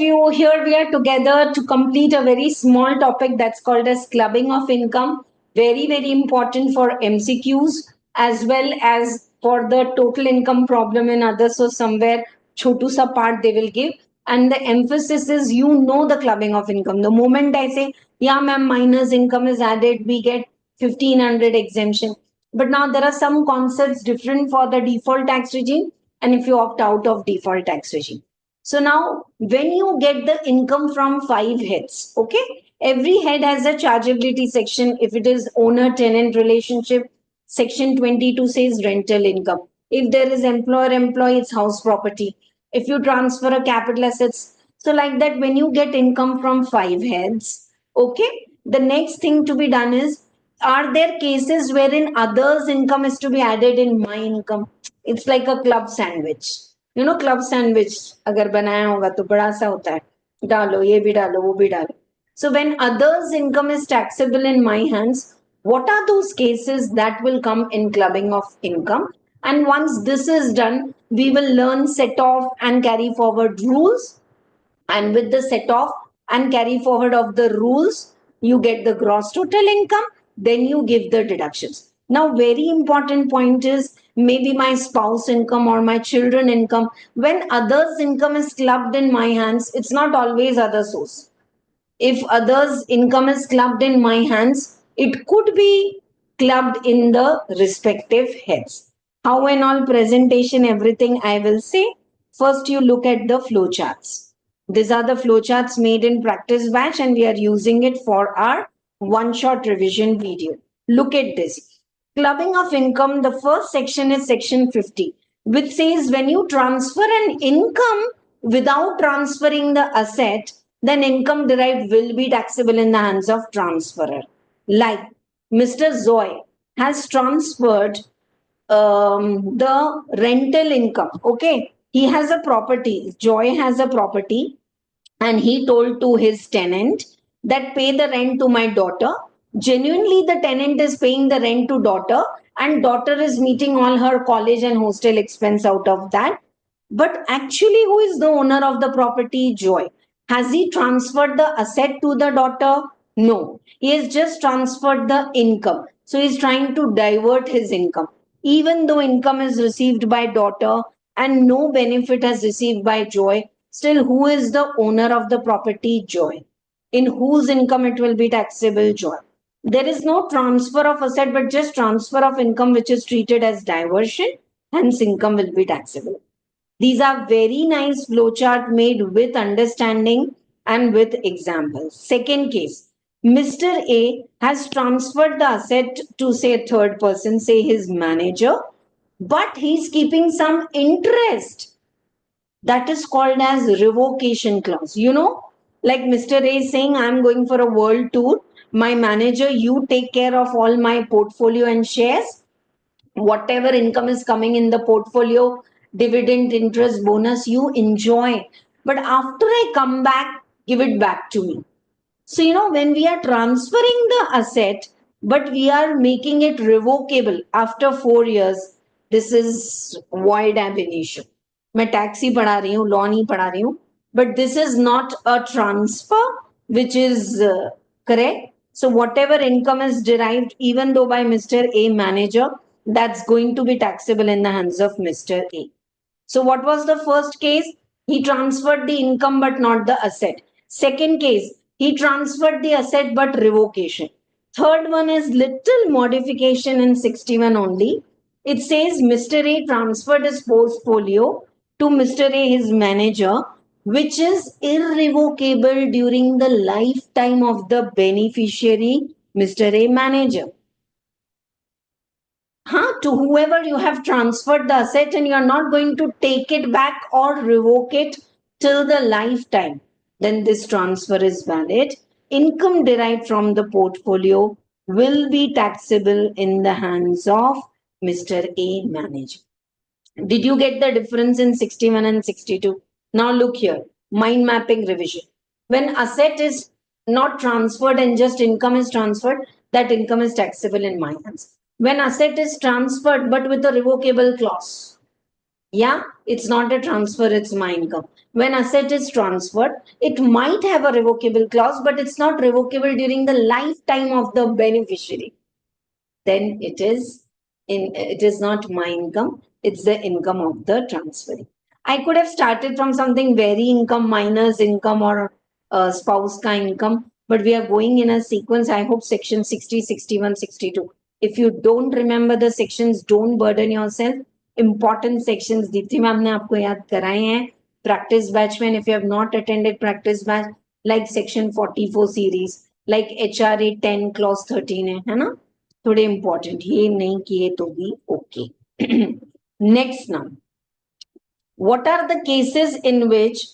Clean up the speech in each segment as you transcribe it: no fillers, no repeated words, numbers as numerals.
you, here we are together to complete a very small topic that's called as clubbing of income. Very, very important for MCQs as well as for the total income problem and others. So somewhere chotu sa part they will give. And the emphasis is the clubbing of income. The moment I say, yeah, ma'am, minus income is added, we get 1500 exemption. But now there are some concepts different for the default tax regime and if you opt out of default tax regime. So now when you get the income from 5 heads, okay, every head has a chargeability section. If it is owner tenant relationship, section 22 says rental income. If there is employer employee, it's house property. If you transfer a capital assets, so like that, when you get income from 5 heads, okay, the next thing to be done is, are there cases wherein others income is to be added in my income? It's like a club sandwich. Club sandwich अगर बनाया होगा तो बड़ा सा होता है, डालो ये भी डालो वो भी डालो. So when others income is taxable in my hands, what are those cases that will come in clubbing of income? And once this is done, we will learn set off and carry forward rules. And with the set off and carry forward of the rules, you get the gross total income, then you give the deductions. Now very important point is, maybe my spouse income or my children income. When others income is clubbed in my hands, it's not always other source. If others income is clubbed in my hands, it could be clubbed in the respective heads. How and all presentation, everything I will say. First you look at the flow charts. These are the flowcharts made in practice batch and we are using it for our one-shot revision video. Look at this. Clubbing of income, the first section is section 50, which says when you transfer an income without transferring the asset, then income derived will be taxable in the hands of transferor. Like Mr. Zoy has transferred the rental income. Okay, he has a property. Joy has a property, and he told to his tenant that pay the rent to my daughter. Genuinely, the tenant is paying the rent to daughter, and daughter is meeting all her college and hostel expense out of that. But actually, who is the owner of the property? Joy. Has he transferred the asset to the daughter? No. He has just transferred the income. So he's trying to divert his income. Even though income is received by daughter and no benefit is received by Joy, still who is the owner of the property? Joy. In whose income it will be taxable? Joy. There is no transfer of asset but just transfer of income which is treated as diversion, hence income will be taxable. These are very nice flowchart made with understanding and with examples. Second case, Mr. A has transferred the asset to say a third person, say his manager, but he's keeping some interest. That is called as revocation clause. Like Mr. A is saying, I'm going for a world tour. My manager, you take care of all my portfolio and shares. Whatever income is coming in the portfolio, dividend, interest, bonus, you enjoy. But after I come back, give it back to me. So, when we are transferring the asset, but we are making it revocable after 4 years, this is void ab initio. मैं tax ही पढ़ा रही हूँ, law नहीं पढ़ा रही हूँ, but this is not a transfer which is correct. So whatever income is derived, even though by Mr. A manager, that's going to be taxable in the hands of Mr. A. So what was the first case? He transferred the income but not the asset. Second case, he transferred the asset but revocation. Third one is little modification in 61 only. It says Mr. A transferred his portfolio to Mr. A, his manager, which is irrevocable during the lifetime of the beneficiary, Mr. A manager. To whoever you have transferred the asset and you are not going to take it back or revoke it till the lifetime, then this transfer is valid. Income derived from the portfolio will be taxable in the hands of Mr. A manager. Did you get the difference in 61 and 62? Now look here, mind mapping revision. When asset is not transferred and just income is transferred, that income is taxable in my hands. When asset is transferred but with a revocable clause, Yeah, it's not a transfer, it's my income. When asset is transferred, it might have a revocable clause, but it's not revocable during the lifetime of the beneficiary. Then it is not my income, it's the income of the transferee. I could have started from something very income, minus income, or spouse ka income, but we are going in a sequence. I hope section 60, 61, 62. If you don't remember the sections, don't burden yourself. Important sections Deepti ma'am ने आपको याद कराए हैं practice batch में. If you have not attended practice batch, like section 44 series, like HRA 10 clause 13 है ना, थोड़े important, ये नहीं किए तो भी okay. Next now, what are the cases in which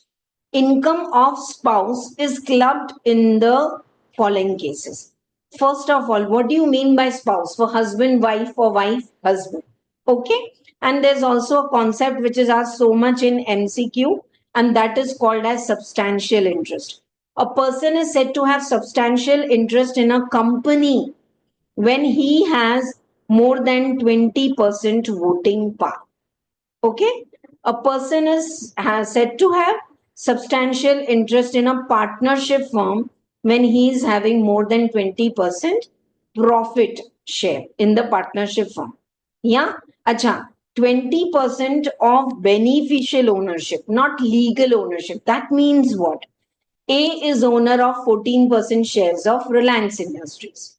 income of spouse is clubbed in the following cases? First of all, what do you mean by spouse? For husband, wife, or wife, husband. Okay. And there's also a concept which is asked so much in MCQ, and that is called as substantial interest. A person is said to have substantial interest in a company when he has more than 20% voting power. Okay, a person is said to have substantial interest in a partnership firm when he is having more than 20% profit share in the partnership firm. Yeah, acha, 20% of beneficial ownership, not legal ownership. That means what? A is owner of 14% shares of Reliance Industries.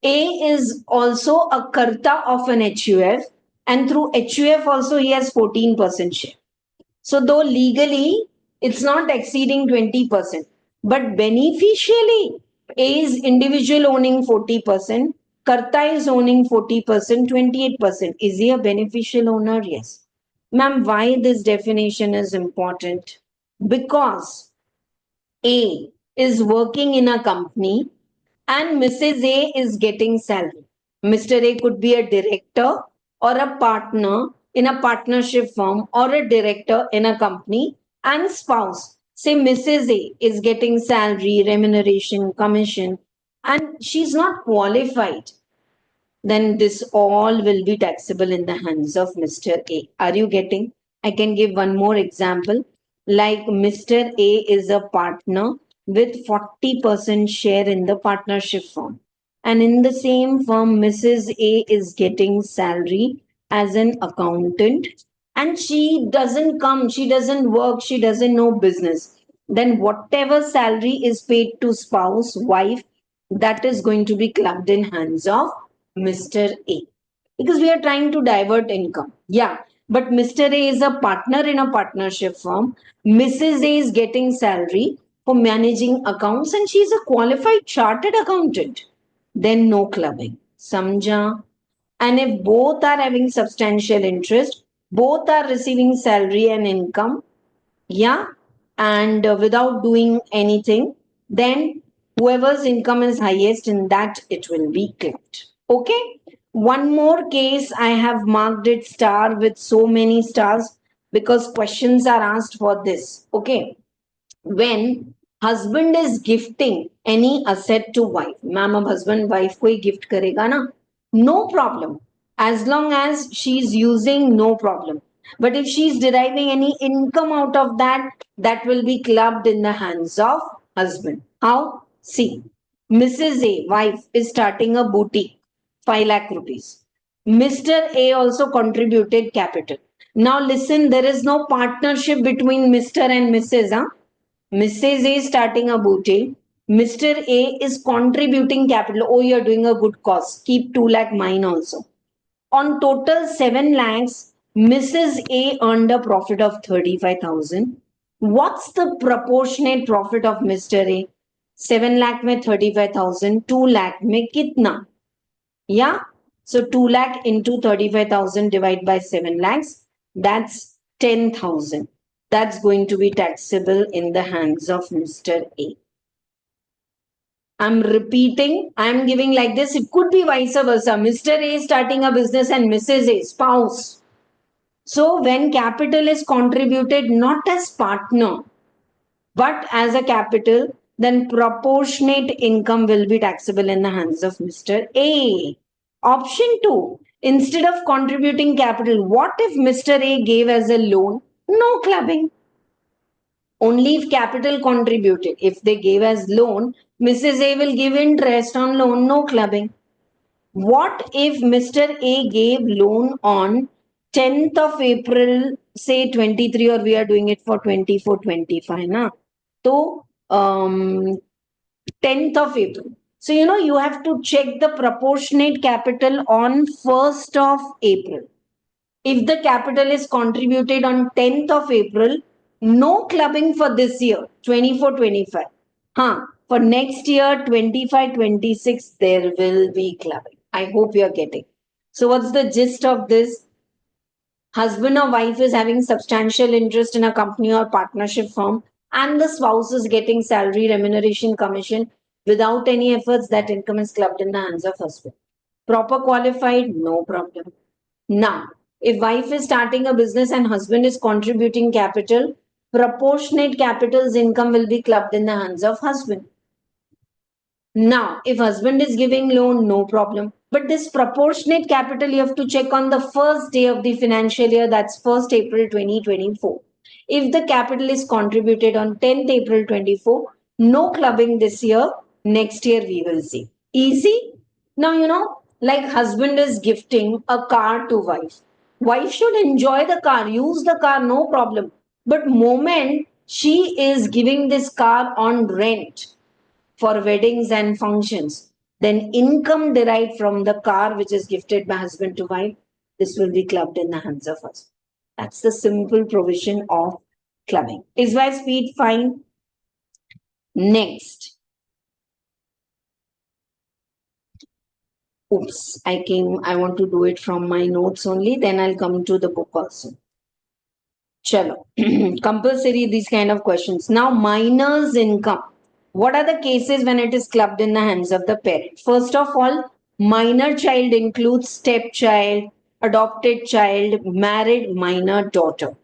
A is also a karta of an HUF, and through HUF also he has 14% share. So though legally it's not exceeding 20%, but beneficially A is individual owning 40%, karta is owning 40%, 28%. Is he a beneficial owner? Yes. Ma'am, why this definition is important? Because A is working in a company and Mrs. A is getting salary. Mr. A could be a director or a partner in a partnership firm or a director in a company, and spouse. Say Mrs. A is getting salary, remuneration, commission, and she's not qualified. Then this all will be taxable in the hands of Mr. A. Are you getting? I can give one more example. Like Mr. A is a partner with 40% share in the partnership firm. And in the same firm, Mrs. A is getting salary as an accountant, and she doesn't come, she doesn't work, she doesn't know business. Then whatever salary is paid to spouse, wife, that is going to be clubbed in hands of Mr. A, because we are trying to divert income. Yeah, but Mr. A is a partner in a partnership firm. Mrs. A is getting salary for managing accounts and she is a qualified chartered accountant. Then no clubbing. Samjha? And if both are having substantial interest, both are receiving salary and income, yeah, and without doing anything, then whoever's income is highest, in that it will be clipped. Okay, one more case, I have marked it star with so many stars because questions are asked for this. Okay, when husband is gifting any asset to wife, ma'am, ab husband wife ko hi gift karega na, no problem, as long as she's using, no problem. But if she's deriving any income out of that, that will be clubbed in the hands of husband. How? See, Mrs. A, wife, is starting a boutique, 5 lakh rupees. Mr. A also contributed capital. Now listen, there is no partnership between Mr. and Mrs. Huh? Mrs. A is starting a boutique. Mr. A is contributing capital. Oh, you're doing a good cause. Keep 2 lakh mine also. On total 7 lakhs, Mrs. A earned a profit of 35,000. What's the proportionate profit of Mr. A? 7 lakh में 35,000, 2 lakh में कितना? Yeah. So 2 lakh into 35,000 divided by 7 lakhs, that's 10,000. That's going to be taxable in the hands of Mr. A. I'm repeating, I'm giving like this. It could be vice versa. Mr. A is starting a business and Mrs. A, spouse. So when capital is contributed not as partner, but as a capital, then proportionate income will be taxable in the hands of Mr. A. Option 2, instead of contributing capital, what if Mr. A gave as a loan? No clubbing. Only if capital contributed. If they gave as loan, Mrs. A will give interest on loan, no clubbing. What if Mr. A gave loan on 10th of April, say 23, or we are doing it for 24, 25, na? So, 10th of April. So, you have to check the proportionate capital on 1st of April. If the capital is contributed on 10th of April, no clubbing for this year, 24-25. For next year, 25-26, there will be clubbing. I hope you're getting. So what's the gist of this? Husband or wife is having substantial interest in a company or partnership firm, and the spouse is getting salary, remuneration, commission without any efforts. That income is clubbed in the hands of husband. Proper qualified, no problem. Now, if wife is starting a business and husband is contributing capital, proportionate capital's income will be clubbed in the hands of husband. Now, if husband is giving loan, no problem. But this proportionate capital you have to check on the first day of the financial year, that's 1st April 2024. If the capital is contributed on 10th April 24, no clubbing this year. Next year we will see. Easy? Now, like husband is gifting a car to wife. Wife should enjoy the car, use the car, no problem. But moment she is giving this car on rent for weddings and functions, then income derived from the car which is gifted by husband to wife, this will be clubbed in the hands of us. That's the simple provision of clubbing. Is my speed fine? Next. Oops, I want to do it from my notes only, then I'll come to the book also. Chalo. Compulsory, these kind of questions. Now, minor's income. What are the cases when it is clubbed in the hands of the parent? First of all, minor child includes stepchild, adopted child, married minor daughter.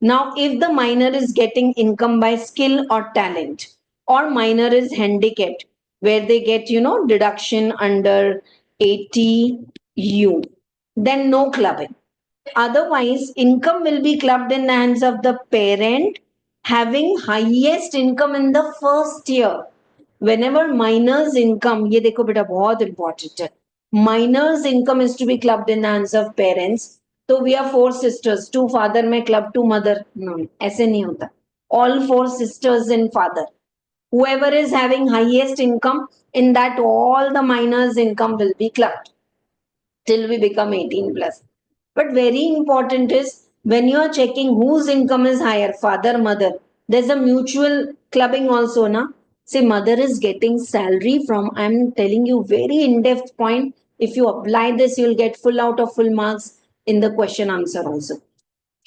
Now, if the minor is getting income by skill or talent, or minor is handicapped, where they get, deduction under 80U, then no clubbing. Otherwise, income will be clubbed in the hands of the parent having highest income in the first year. Whenever minor's income, ये देखो बेटा बहुत important है. Minor's income is to be clubbed in the hands of parents. So we are 4 sisters, 2 father में club 2 mother. No, ऐसे नहीं होता. All 4 sisters and father. Whoever is having highest income, in that all the minor's income will be clubbed till we become 18 plus. But very important is when you are checking whose income is higher, father, mother, there's a mutual clubbing also, na? Say mother is getting salary from, I'm telling you very in-depth point. If you apply this, you'll get full out of full marks in the question answer also.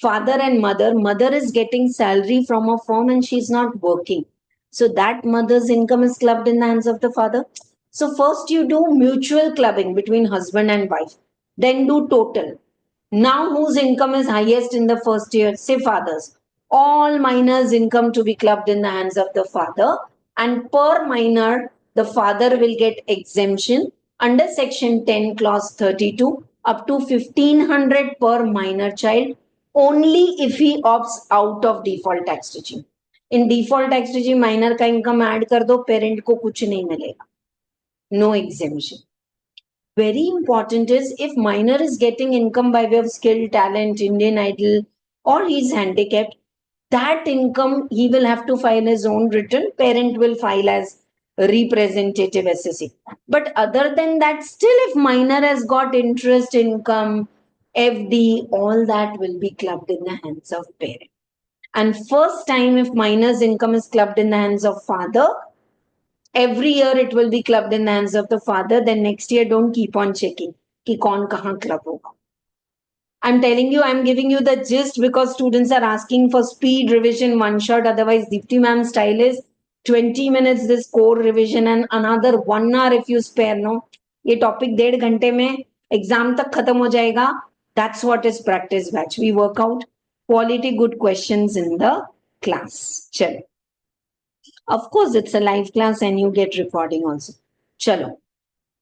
Father and mother is getting salary from a firm and she's not working. So that mother's income is clubbed in the hands of the father. So first you do mutual clubbing between husband and wife. Then do total. Now whose income is highest in the first year? Say fathers. All minors' income to be clubbed in the hands of the father, and per minor, the father will get exemption under section 10 clause 32 up to 1500 per minor child only if he opts out of default tax regime. In default tax regime, minor का income add कर दो, parent को कुछ नहीं मिलेगा. No exemption. Very important is if minor is getting income by way of skill, talent, Indian Idol, or he's handicapped, that income he will have to file his own return. Parent will file as representative SSC. But other than that, still if minor has got interest income, FD, all that will be clubbed in the hands of parent. And first time if minor's income is clubbed in the hands of father, every year it will be clubbed in the hands of the father. Then next year don't keep on checking कि कौन कहाँ club होगा. I'm telling you, I'm giving you the gist because students are asking for speed revision one shot. Otherwise, Dipti ma'am style is 20 minutes this core revision and another 1 hour if you spare. No, ये topic 1.5 घंटे में exam तक खत्म हो जाएगा. That's what is practice batch. We work out quality good questions in the class. चलो. Of course, it's a live class and you get recording also. Chalo.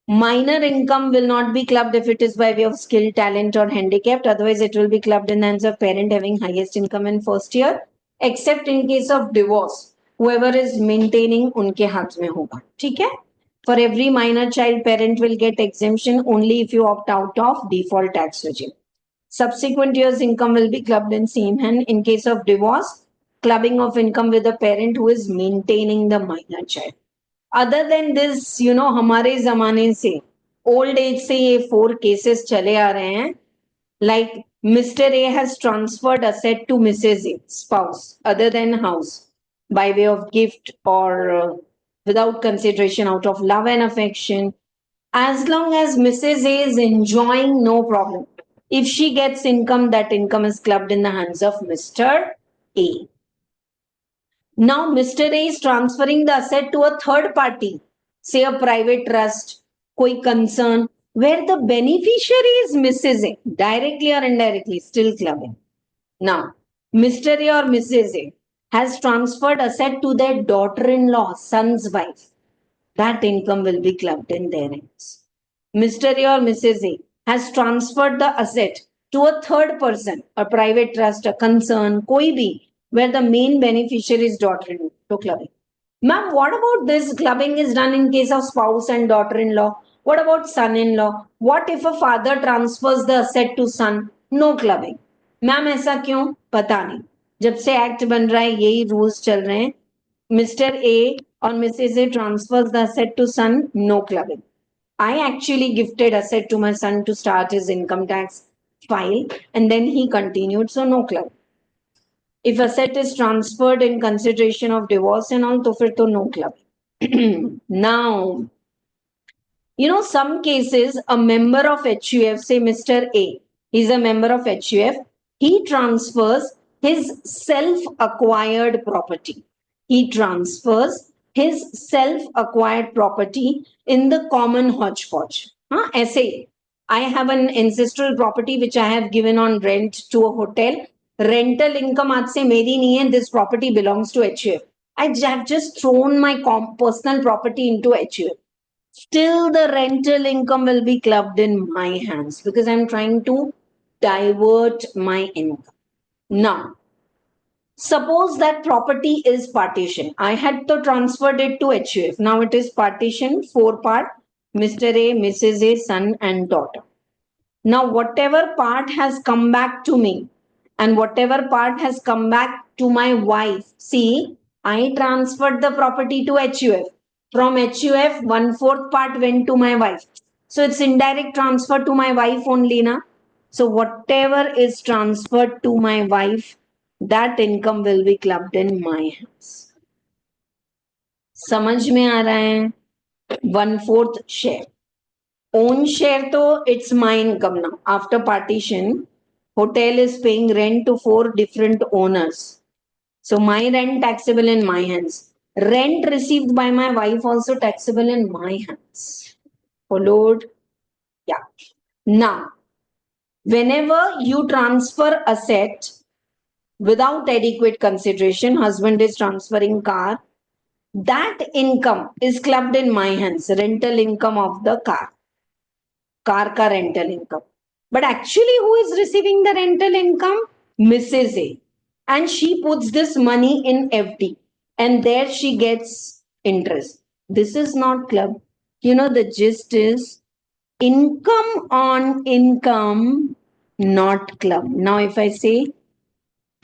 Minor income will not be clubbed if it is by way of skill, talent, or handicapped. Otherwise, it will be clubbed in the hands of parent having highest income in first year, except in case of divorce. Whoever is maintaining, उनके हाथ में होगा. ठीक है? For every minor child, parent will get exemption only if you opt out of default tax regime. Subsequent years' income will be clubbed in same hand. In case of divorce, clubbing of income with the parent who is maintaining the minor child. Other than this हमारे जमाने से old age से ये 4 cases चले आ रहे हैं like Mr A has transferred asset to Mrs A spouse other than house by way of gift or without consideration out of love and affection. As long as Mrs. A is enjoying, no problem. If she gets income, that income is clubbed in the hands of Mr. A. Now, Mr. A is transferring the asset to a third party, say a private trust, koi concern, where the beneficiary is Mrs. A, directly or indirectly, still clubbing. Now, Mr. A or Mrs. A has transferred asset to their daughter-in-law, son's wife. That income will be clubbed in their hands. Mr. A or Mrs. A has transferred the asset to a third person, a private trust, a concern, koi bhi, where the main beneficiary is daughter-in-law. So clubbing. Ma'am, what about this clubbing is done in case of spouse and daughter-in-law? What about son-in-law? What if a father transfers the asset to son? No clubbing. Ma'am ऐसा क्यों? पता नहीं. जब से act बन रहा है यही रूल्स चल रहे हैं. मिस्टर ए और Mrs A transfers the asset to son, no clubbing. I actually gifted asset to my son to start his income tax file and then he continued, so no club. If asset is transferred in consideration of divorce and all, तो फिर तो no club. Now, some cases, a member of HUF, say Mr. A, he's a member of HUF, he transfers his self-acquired property. He transfers his self-acquired property in the common hodgepodge. Essay. I have an ancestral property which I have given on rent to a hotel. Rental income आज से मेरी नहीं है. This property belongs to HUF. I have just thrown my personal property into HUF. Still the rental income will be clubbed in my hands because I'm trying to divert my income. Now, suppose that property is partition. I had to transfer it to HUF. Now it is partition, 4 part, Mr. A, Mrs. A, son and daughter. Now whatever part has come back to me and whatever part has come back to my wife, see, I transferred the property to HUF. From HUF, 1/4 part went to my wife. So it's indirect transfer to my wife only, na? So whatever is transferred to my wife, that income will be clubbed in my hands. समझ में आ रहा है? 1/4 share. Own share to it's my income now. After partition, hotel is paying rent to 4 different owners. So my rent taxable in my hands. Rent received by my wife also taxable in my hands. Followed? Yeah. Now, whenever you transfer asset without adequate consideration, husband is transferring car, that income is clubbed in my hands. Rental income of the car. Car ka rental income. But actually, who is receiving the rental income? Mrs. A. And she puts this money in FD. And there she gets interest. This is not club. The gist is income on income, not club. Now, if I say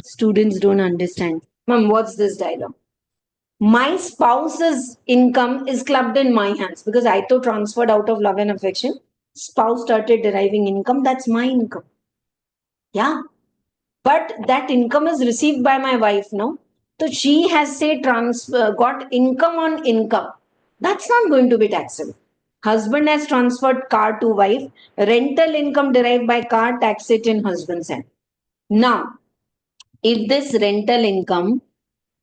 students don't understand, Mom, what's this dialogue? My spouse's income is clubbed in my hands because I too transferred out of love and affection. Spouse started deriving income. That's my income. Yeah. But that income is received by my wife, no? So she has, say, got income on income. That's not going to be taxable. Husband has transferred car to wife. Rental income derived by car, tax it in husband's hand. Now, if this rental income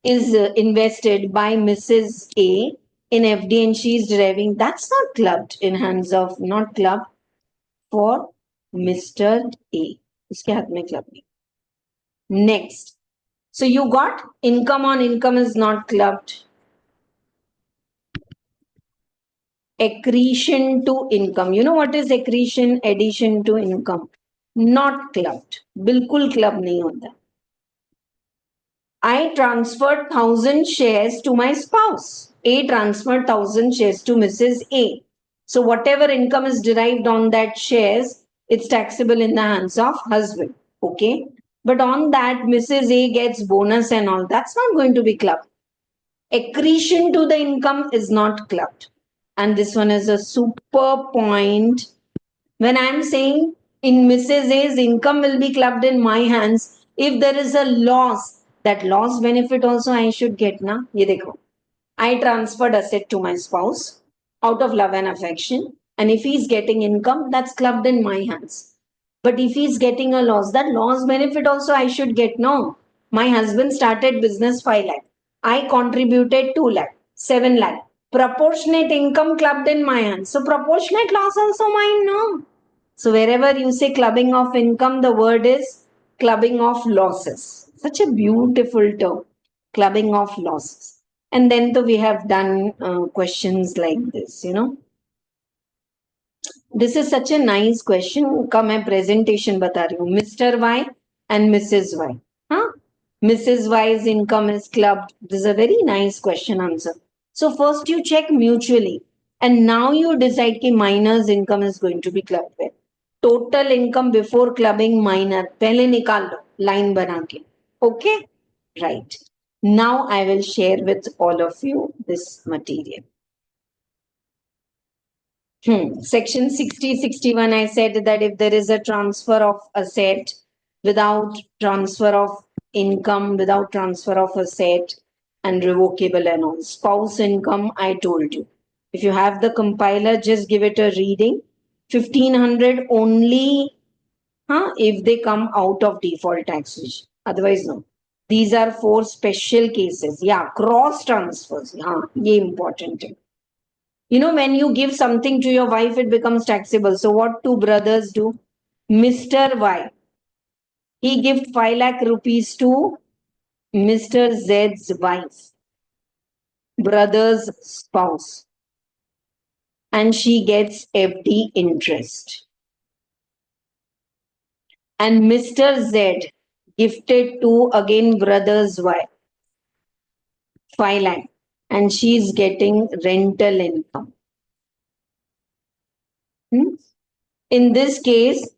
is invested by Mrs. A in FD and she is deriving, that's not clubbed in hands of, not clubbed for Mr. A. उसके हाथ में club नहीं. Next. So you got income on income is not clubbed. accretion to income. You know what is accretion? Addition to income. Not clubbed. बिल्कुल club नहीं होता. I transferred 1,000 shares to my spouse. A transferred 1,000 shares to Mrs. A. So whatever income is derived on that shares, it's taxable in the hands of husband. Okay. But on that, Mrs. A gets bonus and all. That's not going to be clubbed. Accretion to the income is not clubbed. And this one is a super point. When I'm saying in Mrs. A's income will be clubbed in my hands, if there is a loss, that loss benefit also I should get, na? Ye dekho. I transferred asset to my spouse out of love and affection. And if he's getting income, that's clubbed in my hands. But if he's getting a loss, that loss benefit also I should get. No. My husband started business 5 lakh. I contributed 2 lakh, 7 lakh. Proportionate income clubbed in my hands. So proportionate loss also mine, no. So wherever you say clubbing of income, the word is clubbing of losses. Such a beautiful term, clubbing of losses. And then we have done questions like this, you know. This is such a nice question. का मैं presentation बता रही हूँ. Mr. Y and Mrs. Y. Huh? Mrs. Y's income is clubbed. This is a very nice question answer. So first you check mutually. And now you decide कि minor's income is going to be clubbed with. Total income before clubbing minor. पहले निकाल लो line बना के. Okay? Right. Now I will share with all of you this material. Section 60-61, I said that if there is a transfer of asset without transfer of income, without transfer of asset and revocable and all. Spouse income, I told you. If you have the compiler, just give it a reading. 1,500 only if they come out of default taxation. Otherwise, no. These are 4 special cases. Yeah, cross transfers. Ye important. You know, when you give something to your wife, it becomes taxable. So what two brothers do? Mr. Y, he gives 5 lakh rupees to Mr. Z's wife, brother's spouse, and she gets FD interest. And Mr. Z gifted to again brother's wife 5 lakh, and she's getting rental income. In this case,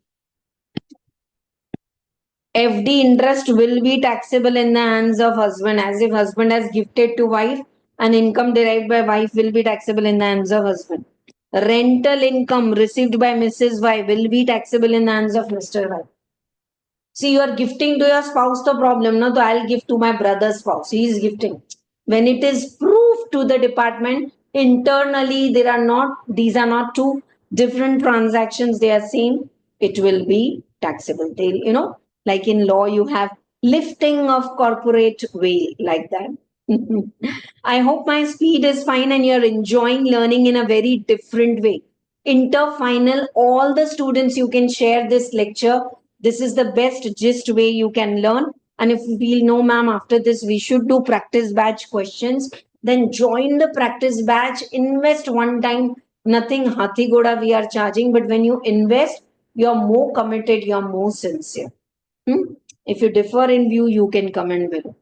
FD interest will be taxable in the hands of husband, as if husband has gifted to wife, and income derived by wife will be taxable in the hands of husband. Rental income received by Mrs. Y will be taxable in the hands of Mr. Y. See, you are gifting to your spouse the problem, no? So I'll give to my brother's spouse. He is gifting. When it is proved to the department, internally these are not two different transactions, they are same, it will be taxable. They, you know, like in law, you have lifting of corporate veil, like that. I hope my speed is fine and you're enjoying learning in a very different way. Inter-final, all the students, you can share this lecture. This is the best gist way you can learn. And if you feel, no, ma'am, after this, we should do practice batch questions, then join the practice batch, invest one time, nothing Hathi Goda we are charging. But when you invest, you're more committed, you're more sincere. If you differ in view, you can comment below.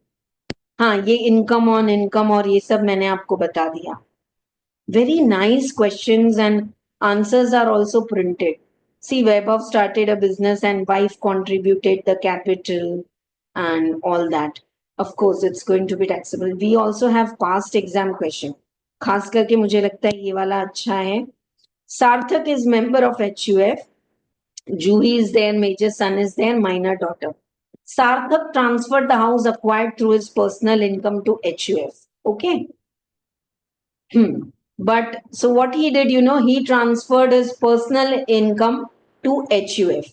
हाँ, ये income on income और ये सब मैंने आपको बता दिया. Very nice questions and answers are also printed. See, Vaibhav started a business and wife contributed the capital and all that. Of course, it's going to be taxable. We also have past exam question. खास करके मुझे लगता है ये वाला अच्छा है. Sarthak is member of HUF. Juhi is there, major son is there, minor daughter. Sarthak transferred the house acquired through his personal income to HUF. Okay. But so what he did, you know, he transferred his personal income to HUF.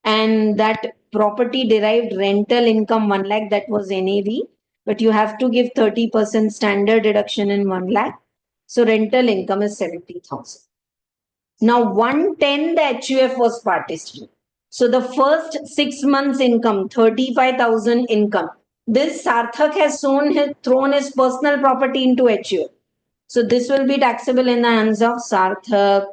And that property derived rental income 1 lakh, that was NAV. But you have to give 30% standard deduction in 1 lakh. So rental income is 70,000. Now 110 the HUF was partitioned. So the first 6 months income, 35,000 income. This Sarthak has thrown his personal property into HUF. So this will be taxable in the hands of Sarthak.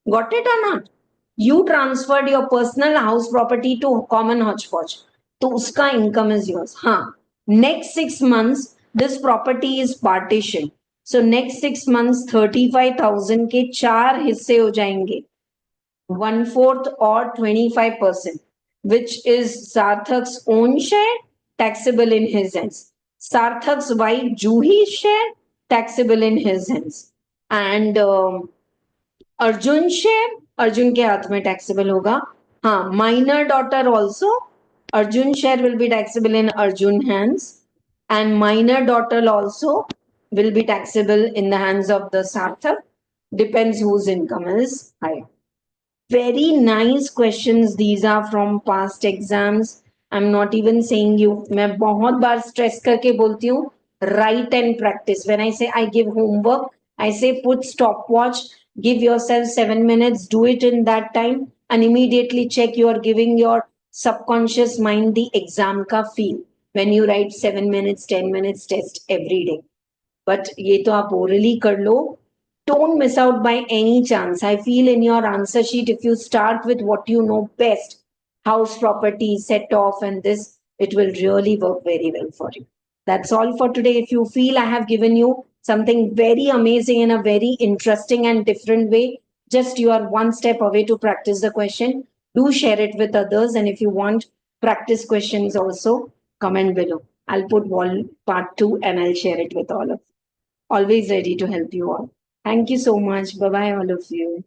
Got it or not? You transferred your personal house property to common hodgepodge. तो उसका income is yours. हाँ. Next 6 months, this property is partition. So next 6 months, 35,000 के 4 हिस्से हो जाएंगे. 1/4 or 25%, which is Sarthak's own share, taxable in his hands. Sarthak's wife Juhi's share, taxable in his hands. And Arjun's share, Arjun के हाथ में taxable होगा. हाँ, minor daughter also, Arjun's share will be taxable in Arjun's hands. And minor daughter also will be taxable in the hands of the Sarthak. Depends whose income is higher. Very nice questions. These are from past exams. I'm not even saying you. मैं बहुत बार stress करके बोलती हूँ. Write and practice. When I say I give homework, I say put stopwatch. Give yourself 7 minutes. Do it in that time, and immediately check you are giving your subconscious mind the exam का feel when you write 7 minutes, 10 minutes test every day. But ये तो आप orally कर लो. Don't miss out by any chance. I feel in your answer sheet, if you start with what you know best, house property, set off, and this, it will really work very well for you. That's all for today. If you feel I have given you something very amazing in a very interesting and different way, just you are one step away to practice the question. Do share it with others. And if you want practice questions also, comment below. I'll put part 2 and I'll share it with all of you. Always ready to help you all. Thank you so much. Bye bye, all of you.